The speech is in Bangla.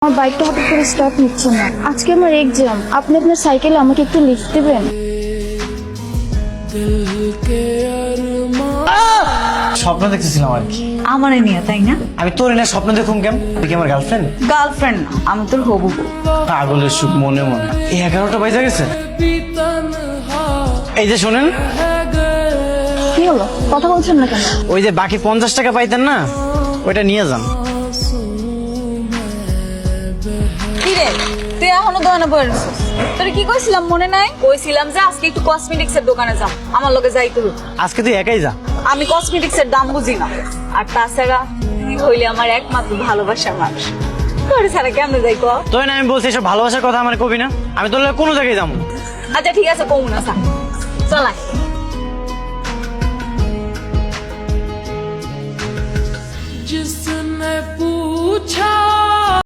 আমার বাইকটা হঠাৎ করে স্টার্ট নিচ্ছে না। আজকে আমার এক্সাম, আপনি আপনার সাইকেলে আমাকে একটু লিফট দেবেন? স্বপ্ন দেখতেছিলাম আর কি। আমারে নিয়ে তাই না? আমি তোর না স্বপ্ন দেখুম কেম? তুই কি আমার গার্লফ্রেন্ড? গার্লফ্রেন্ড না, আমি তোর হবু বউ। পাগলের সুখ মনে মনে। এই 11টা বাজে গেছে। এই যে শোনেন, কি হলো, কথা বলছেন না কেন? ওই যে বাকি 50 টাকা পাইতেন না, ওইটা নিয়ে যান। কি রে, তুই এখনো দোকানে বসে রইছিস? তোরে কি কইছিলাম মনে নাই? কইছিলাম যে আজকে একটু কসমেটিক্স এর দোকানে যা, আমার লগে যাইতে হবে। আজকে তুই একাই যা। আমি কসমেটিক্স এর দাম বুঝি না, আর তাছাড়া তুই হইলে আমার একমাত্র ভালোবাসার মানুষ। তোর ছাড়া কেমনে যাই কও? তোর না আমি বলছি এসব ভালোবাসার কথা আমার কবি না। আমি তোর লগে কোনো জায়গায় যাবো না। আচ্ছা ঠিক আছে, কমু না স্যার, চল আয়। जिसने पूछा